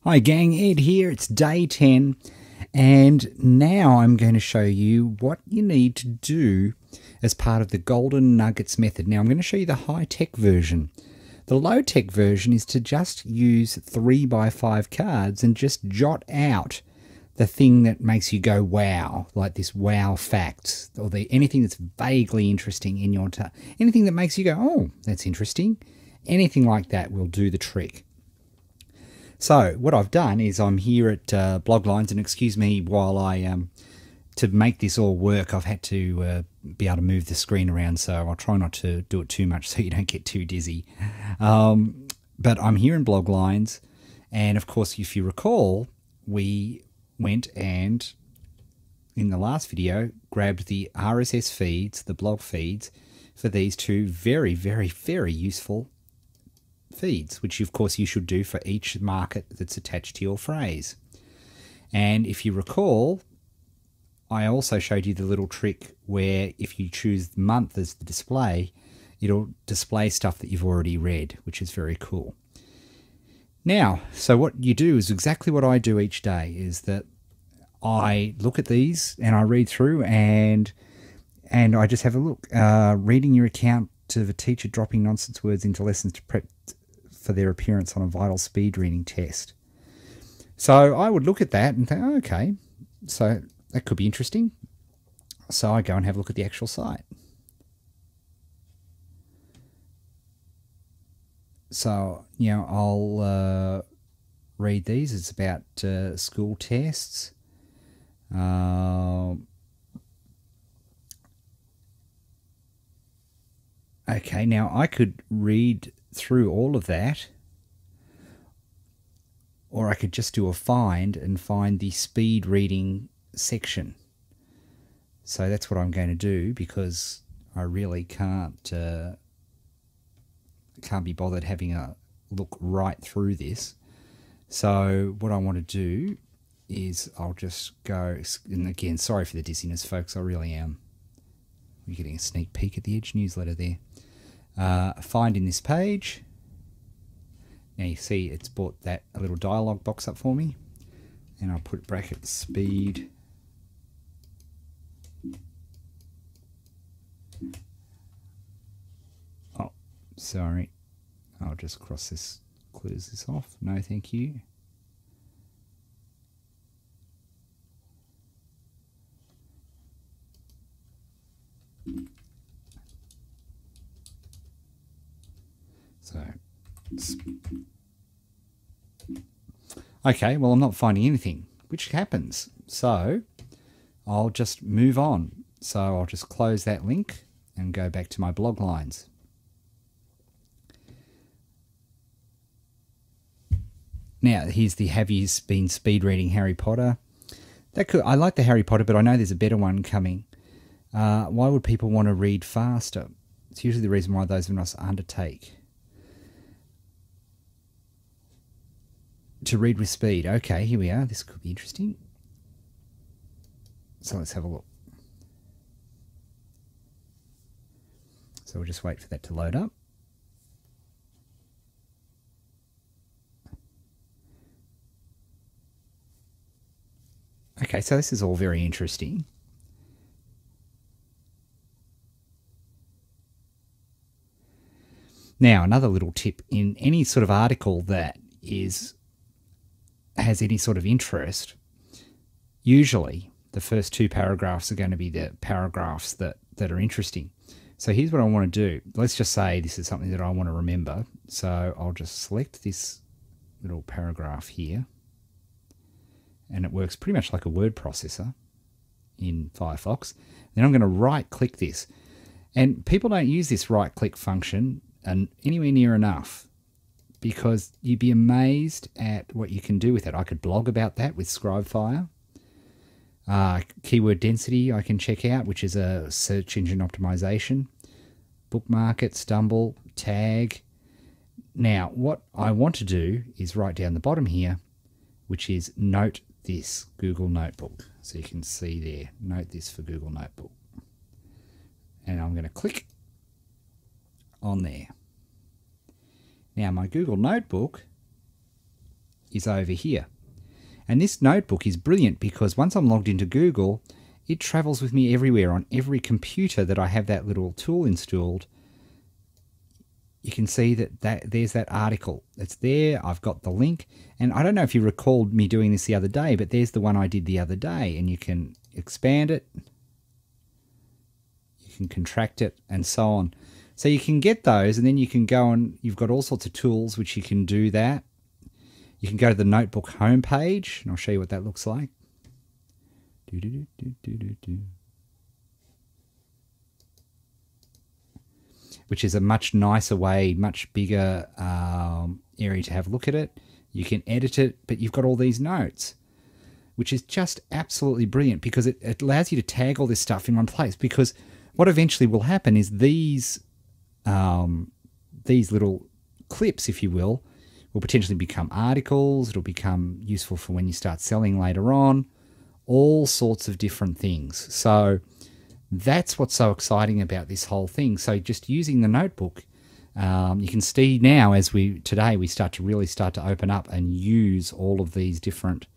Hi gang, Ed here. It's day 10 and now I'm going to show you what you need to do as part of the Golden Nuggets method. Now I'm going to show you the high-tech version. The low-tech version is to just use 3x5 cards and just jot out the thing that makes you go wow, like this wow fact, or anything that's vaguely interesting in your anything that makes you go, oh, that's interesting. Anything like that will do the trick. So what I've done is I'm here at bloglines, and excuse me while I to make this all work, I've had to be able to move the screen around, so I'll try not to do it too much so you don't get too dizzy. But I'm here in bloglines, and of course, if you recall, we went and in the last video grabbed the RSS feeds, the blog feeds, for these two very, very, very useful feeds, which of course you should do for each market that's attached to your phrase. And if you recall, I also showed you the little trick where if you choose the month as the display, it'll display stuff that you've already read, which is very cool. Now, so what you do is exactly what I do each day, is that I look at these and I read through and I just have a look. Reading your account of a teacher dropping nonsense words into lessons to prep for their appearance on a vital speed reading test. So I would look at that and think, oh, okay, so that could be interesting. So I go and have a look at the actual site. So, you know, I'll read these. It's about school tests. Okay, now I could read through all of that, or I could just do a find and find the speed reading section. So that's what I'm going to do, because I really can't be bothered having a look right through this. So what I want to do is I'll just go, and again, sorry for the dizziness, folks, I really am. You're getting a sneak peek at the Edge newsletter there. Find in this page. Now you see it's brought that a little dialog box up for me, and I'll put bracket speed oh, sorry, I'll just close this off. No thank you. So, okay, well, I'm not finding anything, which happens. So I'll just move on. So I'll just close that link and go back to my blog lines. Now, here's the have you been speed reading Harry Potter? I like the Harry Potter, but I know there's a better one coming. Why would people want to read faster? It's usually the reason why those of us undertake to read with speed. Okay, here we are. This could be interesting. So let's have a look. So we'll just wait for that to load up. Okay, so this is all very interesting. Now, another little tip: in any sort of article that has any sort of interest, usually the first two paragraphs are going to be the paragraphs that are interesting. So here's what I want to do. Let's just say this is something that I want to remember. So I'll just select this little paragraph here, and it works pretty much like a word processor in Firefox. Then I'm going to right click this, and people don't use this right click function and anywhere near enough, because you'd be amazed at what you can do with it. I could blog about that with ScribeFire. Keyword density I can check out, which is a search engine optimization. Bookmark it, Stumble, tag. Now, what I want to do is write down the bottom here, which is note this, Google Notebook. So you can see there, note this for Google Notebook. And I'm going to click on there. Now, my Google Notebook is over here. And this notebook is brilliant because once I'm logged into Google, it travels with me everywhere on every computer that I have that little tool installed. You can see that there's that article. It's there. I've got the link. And I don't know if you recalled me doing this the other day, but there's the one I did the other day. And you can expand it. You can contract it and so on. So you can get those and then you can go and you've got all sorts of tools which you can do that. You can go to the notebook homepage and I'll show you what that looks like. Which is a much nicer way, much bigger area to have a look at it. You can edit it, but you've got all these notes, which is just absolutely brilliant because it allows you to tag all this stuff in one place. Because what eventually will happen is these little clips, if you will potentially become articles. It'll become useful for when you start selling later on. All sorts of different things. So that's what's so exciting about this whole thing. So just using the notebook, you can see now as today we start to open up and use all of these different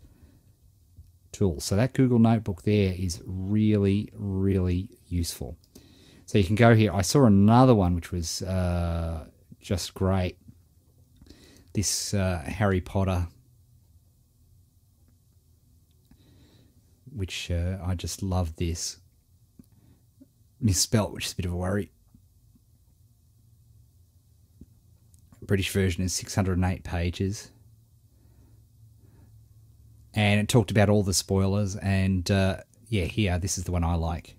tools. So that Google Notebook there is really, really useful. So you can go here. I saw another one which was just great. This Harry Potter, which I just love this. Misspelt, which is a bit of a worry. British version is 608 pages. And it talked about all the spoilers. And yeah, here, this is the one I like.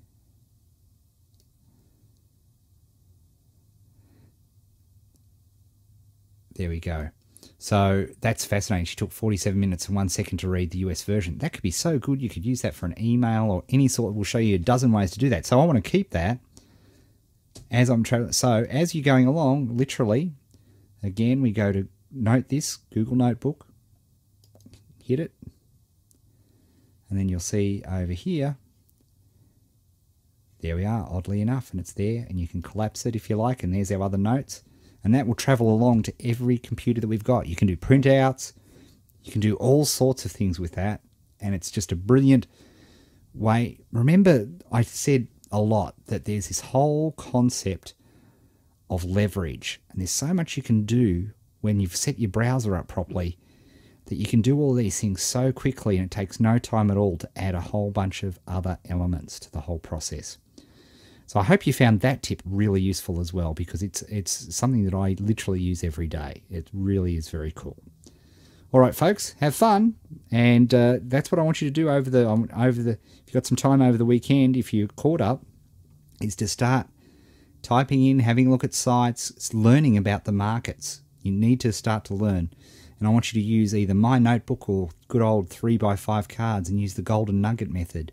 There we go. So that's fascinating. She took 47 minutes and 1 second to read the US version. That could be so good. You could use that for an email or any sort. We'll show you a dozen ways to do that. So I want to keep that as I'm traveling. So as you're going along, literally, again, we go to note this, Google Notebook, hit it, and then you'll see over here, there we are, oddly enough, and it's there, and you can collapse it if you like, and there's our other notes. And that will travel along to every computer that we've got. You can do printouts. You can do all sorts of things with that. And it's just a brilliant way. Remember, I said a lot that there's this whole concept of leverage. And there's so much you can do when you've set your browser up properly that you can do all these things so quickly and it takes no time at all to add a whole bunch of other elements to the whole process. So I hope you found that tip really useful as well because it's something that I literally use every day. It really is very cool. All right, folks, have fun, and that's what I want you to do over the if you've got some time over the weekend, if you're caught up, is to start typing in, having a look at sites, learning about the markets. You need to start to learn, and I want you to use either my notebook or good old 3x5 cards and use the golden nugget method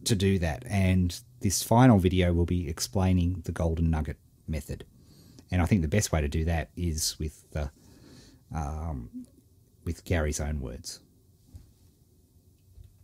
to do that. And this final video will be explaining the golden nugget method. And I think the best way to do that is with Gary's own words.